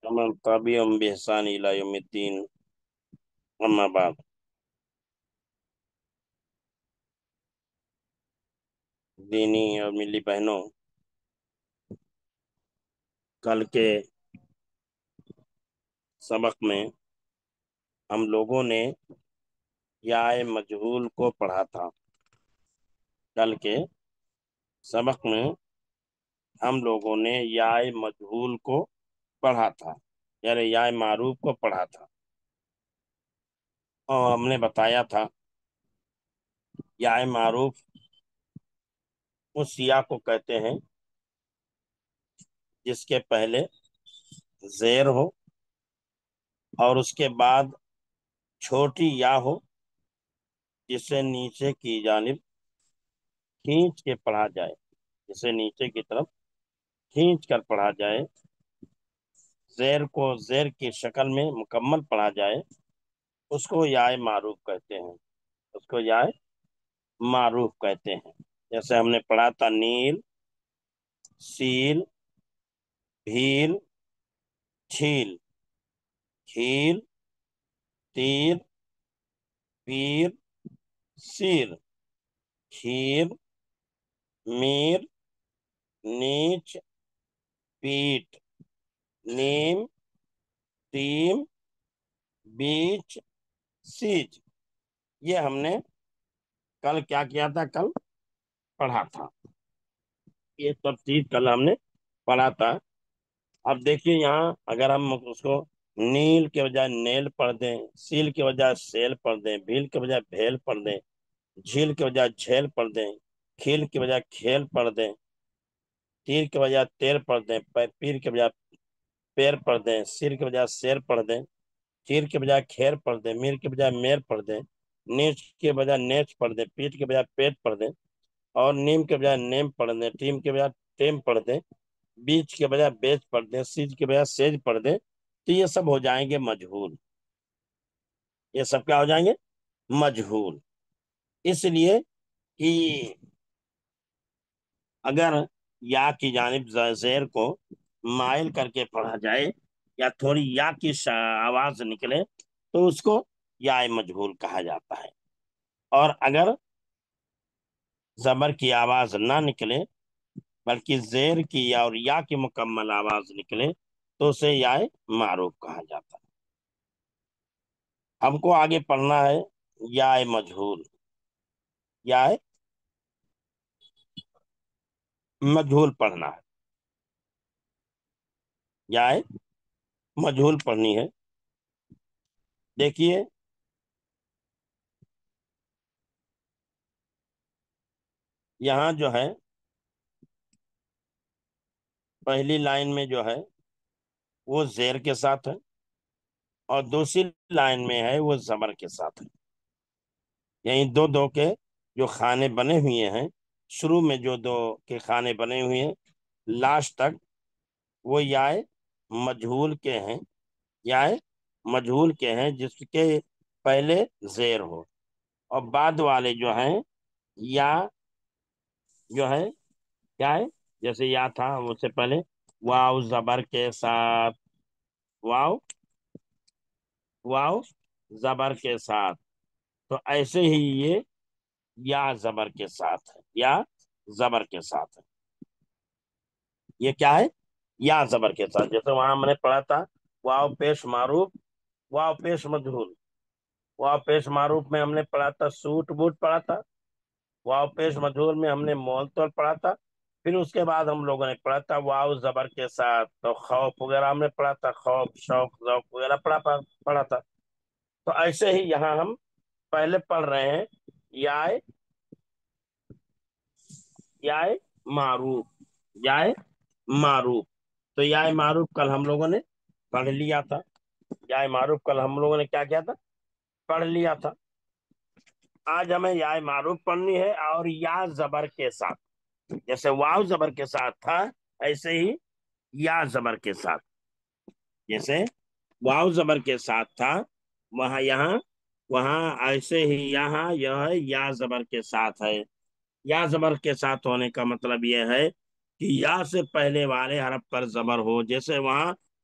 ومن تبعهم بإحسان إلى يوم الدين أما بعد۔ دینی اور ملی بہنوں، کل کے سبق میں ہم لوگوں نے یا مجہول کو پڑھا تھا۔ کل کے سبق میں ہم لوگوں نے یا مجہول کو پڑھا تھا، یعنی یا معروف کو پڑھا تھا، اور ہم نے بتایا تھا یا معروف اس یا کو کہتے ہیں جس کے پہلے زیر ہو اور اس کے بعد چھوٹی یا ہو، جسے نیچے کی جانب کھینچ کے پڑھا جائے، جسے نیچے کی طرف کھینچ کر پڑھا جائے، زیر کو زیر کی شکل میں مکمل پڑھا جائے، اس کو یا معروف کہتے ہیں، اس کو یا معروف کہتے ہیں۔ جیسے ہم نے پڑھا تھا نیل، سیل، بھیل، چھیل، کھیل، تیر، پیر، سیر، کھیر، میر، نیچ، پیٹ، نیم، ٹیم، بیچ، سیج۔ یہ ہم نے کل کیا کیا تھا؟ کل پڑھا تھا، یہ ترتیب کل ہم نے پڑھا تھا۔ اب دیکھیے یہاں اگر ہم اس کو نیل کے بجائے نیل پڑھ دیں، سیل کے بجائے سیل پڑھ دیں، بھیل کے بجائے بھیل پڑھ دیں، جھیل کے بجائے جھیل پڑھ دیں، کھیل کے بجائے کھیل پڑھ دیں، تیر کے بجائے تیر پڑھ دیں، پیر کے بجائے پیر پڑھ دیں، سیر کے بجائے سیر پڑھ دیں، چیر کے بجائے کھیر پڑھ دیں، میر کے بجائے میر پڑھ دیں، نیچ کے بجائے نیچ پڑھ دیں، پیٹ کے بجائے پیٹ پڑھ دیں، اور نیم کے بجائے نیم پڑھ دیں، ٹیم کے بجائے ٹیم پڑھ دیں، بیچ کے بجائے بیچ پڑھ دیں، سیج کے بجائے سیج پڑھ دیں، تو یہ سب ہو جائیں گے مجہول۔ یہ سب کیا ہو جائیں گے؟ مجہول۔ اس لیے کہ اگر یا کی جانب زیر کو مائل کر کے پڑھا جائے یا تھوڑی یا کی آواز نکلے تو اس کو یا مجہول کہا جاتا ہے، اور اگر زبر کی آواز نہ نکلے بلکہ زیر کی اور یا کی مکمل آواز نکلے تو اسے یا معروف کہا جاتا ہے۔ ہم کو آگے پڑھنا ہے یا مجہول، یا مجہول پڑھنا ہے، یا مجہول پڑھنی ہے۔ دیکھیے یہاں جو ہے پہلی لائن میں جو ہے وہ زیر کے ساتھ ہے، اور دوسری لائن میں ہے وہ زبر کے ساتھ ہے، یعنی دو دو کے جو خانے بنے ہوئے ہیں، شروع میں جو دو کے خانے بنے ہوئے ہیں لاسٹ تک وہ یا مجہول کے ہیں، یا مجہول کے ہیں جس کے پہلے زیر ہو، اور بعد والے جو ہیں یا جو ہے کیا ہے، جیسے یا تھا اس سے پہلے واو زبر کے ساتھ، واو واو زبر کے ساتھ، تو ایسے ہی یہ یا زبر کے ساتھ ہے، یا زبر کے ساتھ ہے۔ یہ کیا ہے؟ یا زبر کے ساتھ، جیسے وہاں ہم نے پڑھا تھا واو پیش معروف، واو پیش مجہول۔ واو پیش معروف میں ہم نے پڑھا تھا سوٹ بوٹ پڑھا تھا، واو پیش مجہول میں ہم نے مول تول پڑھا تھا، پھر اس کے بعد ہم لوگوں نے پڑھا تھا واو زبر کے ساتھ، تو خوف وغیرہ ہم نے پڑھا تھا، خوف شوق ذوق وغیرہ پڑھا تھا۔ تو ایسے ہی یہاں ہم پہلے پڑھ رہے ہیں یا معروف، یا معروف۔ تو یا معروف کل ہم لوگوں نے پڑھ لیا تھا، یا معروف کل ہم لوگوں نے کیا کیا تھا؟ پڑھ لیا تھا۔ آج ہمیں یا معروف پڑھنی ہے، اور یا زبر کے ساتھ، جیسے واو زبر کے ساتھ تھا ایسے ہی یا زبر کے ساتھ، جیسے واو زبر کے ساتھ تھا وہاں ایسے ہی یہاں یہ ہے یا زبر کے ساتھ ہے۔ یا زبر کے ساتھ ہونے کا مطلب یہ ہے کہ یا سے پہلے والے حرف پر زبر ہو، جیسے وہاں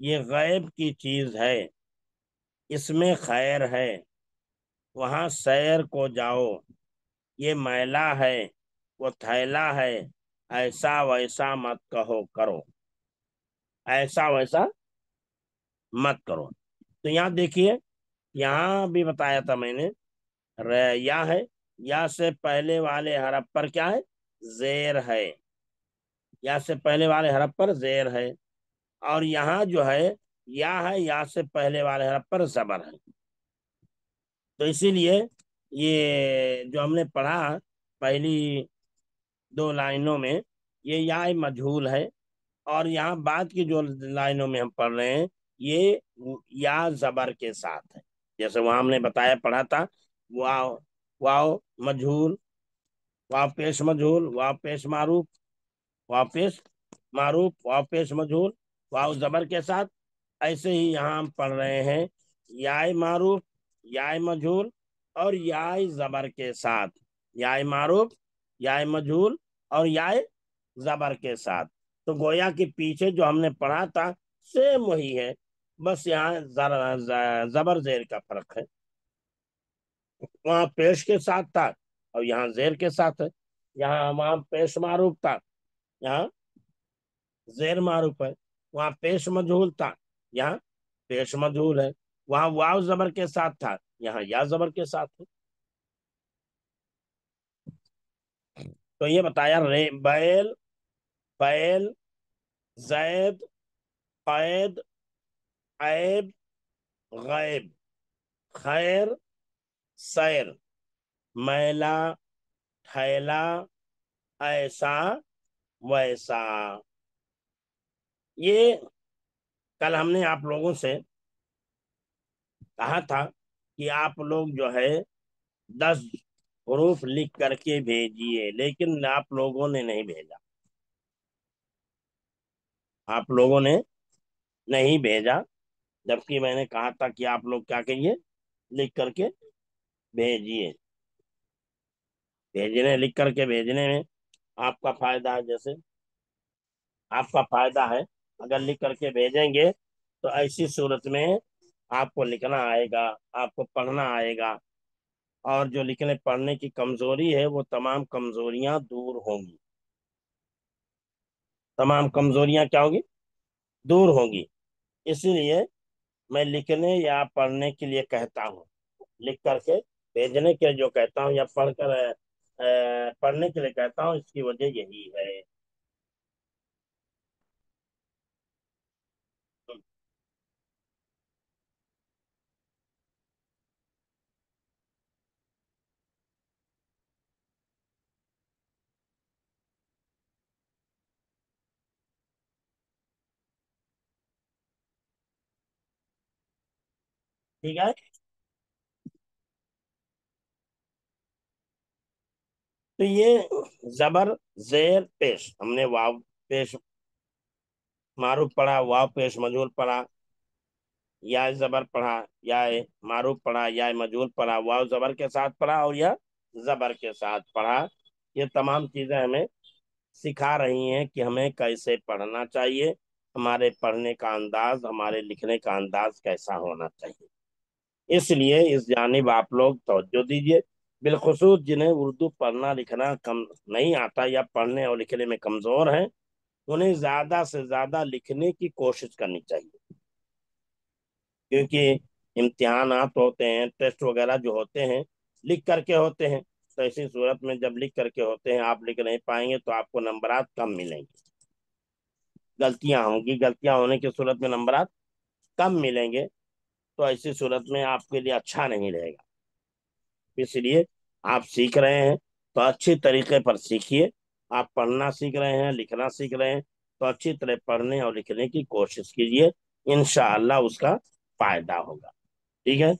یہ غیب کی چیز ہے، اس میں خیر ہے، وہاں سیر کو جاؤ، یہ میلہ ہے، وہ تھیلا ہے، ایسا ویسا مت کہو کرو، ایسا ویسا مت کرو۔ تو یہاں دیکھیے، یہاں بھی بتایا تھا میں نے، یا ہے، یا سے پہلے والے حرف پر کیا ہے؟ زیر ہے، یا سے پہلے والے حرف پر زیر ہے، اور یہاں جو ہے یا ہے، یا سے پہلے والے حرف پر زبر ہے۔ تو اسی لیے یہ جو ہم نے پڑھا پہلی دو لائنوں میں، یہ یا مجہول ہے، اور یہاں بعد کی جو لائنوں میں ہم پڑھ رہے ہیں یہ یا زبر کے ساتھ ہے۔ جیسے وہاں ہم نے بتایا پڑھا تھا، واو، واو مجہول، واو پیش مجہول، واو پیش معروف، واو پیش معروف، واو پیش مجہول، واو زبر کے ساتھ۔ ایسے ہی یہاں ہم پڑھ رہے ہیں یا معروف، یا مجہول، اور یا زبر کے ساتھ، یا معروف، یا مجہول، اور یا زبر کے ساتھ۔ تو گویا کہ پیچھے جو ہم نے پڑھا تھا سیم وہی ہے، بس یہاں زبر زیر کا فرق ہے، وہاں پیش کے ساتھ تھا اور یہاں زیر کے ساتھ ہے، یہاں وہاں پیش معروف تھا، یہاں زیر معروف ہے، وہاں پیش مجہول تھا، یہاں پیش مجہول ہے، وہاں واو زبر کے ساتھ تھا، یہاں یا زبر کے ساتھ ہے۔ تو یہ بتایا بیل، بیل، زید، قید، عیب، غیب، خیر، سیر، میلا، ٹھیلا، ایسا ویسا۔ یہ کل ہم نے آپ لوگوں سے کہا تھا کہ آپ لوگ جو ہے 10 حروف لکھ کر کے بھیجیے، لیکن آپ لوگوں نے نہیں بھیجا، آپ لوگوں نے نہیں بھیجا، جبکہ میں نے کہا تھا کہ آپ لوگ کیا کریے، لکھ کر کے بھیجیے۔ بھیجنے، لکھ کر کے بھیجنے میں آپ کا فائدہ ہے، جیسے آپ کا فائدہ ہے، اگر لکھ کر کے بھیجیں گے تو ایسی صورت میں آپ کو لکھنا آئے گا، آپ کو پڑھنا آئے گا، اور جو لکھنے پڑھنے کی کمزوری ہے وہ تمام کمزوریاں دور ہوں گی، تمام کمزوریاں کیا ہوگی؟ دور ہوں گی۔ اسی لیے میں لکھنے یا پڑھنے کے لیے کہتا ہوں، لکھ کر کے بھیجنے کے جو کہتا ہوں، یا پڑھ کر پڑھنے کے لیے کہتا ہوں، اس کی وجہ یہی ہے۔ ٹھیک ہے، تو یہ زبر زیر پیش، ہم نے واو پیش معروف پڑھا، واو پیش مجہول پڑھا، یا زبر پڑھا، یا معروف پڑھا، یا مجہول پڑھا، واو زبر کے ساتھ پڑھا، اور یا زبر کے ساتھ پڑھا۔ یہ تمام چیزیں ہمیں سکھا رہی ہیں کہ ہمیں کیسے پڑھنا چاہیے، ہمارے پڑھنے کا انداز، ہمارے لکھنے کا انداز کیسا ہونا چاہیے۔ اس لیے اس جانب آپ لوگ توجہ دیجیے، بالخصوص جنہیں اردو پڑھنا لکھنا کم نہیں آتا یا پڑھنے اور لکھنے میں کمزور ہیں، انہیں زیادہ سے زیادہ لکھنے کی کوشش کرنی چاہیے، کیونکہ امتحانات ہوتے ہیں، ٹیسٹ وغیرہ جو ہوتے ہیں لکھ کر کے ہوتے ہیں، تو ایسی صورت میں جب لکھ کر کے ہوتے ہیں آپ لکھ نہیں پائیں گے تو آپ کو نمبرات کم ملیں گے، غلطیاں ہوں گی، غلطیاں ہونے کی صورت میں نمبرات کم ملیں گے، تو ایسی صورت میں آپ کے لیے اچھا نہیں رہے گا۔ اس لیے آپ سیکھ رہے ہیں تو اچھی طریقے پر سیکھیے، آپ پڑھنا سیکھ رہے ہیں، لکھنا سیکھ رہے ہیں تو اچھی طرح پڑھنے اور لکھنے کی کوشش کیجیے، انشاءاللہ اس کا فائدہ ہوگا۔ ٹھیک ہے،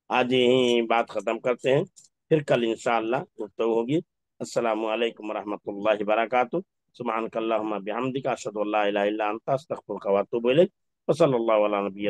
آج یہی بات ختم کرتے ہیں، پھر کل انشاءاللہ گفتگو ہوگی۔ السلام علیکم ورحمۃ اللہ وبرکاتہ۔ سبحانک اللہم بحمدک، اشہد ان لا الہ الا انت، استغفرک واتوب الیک، وصلی اللہ علی نبینا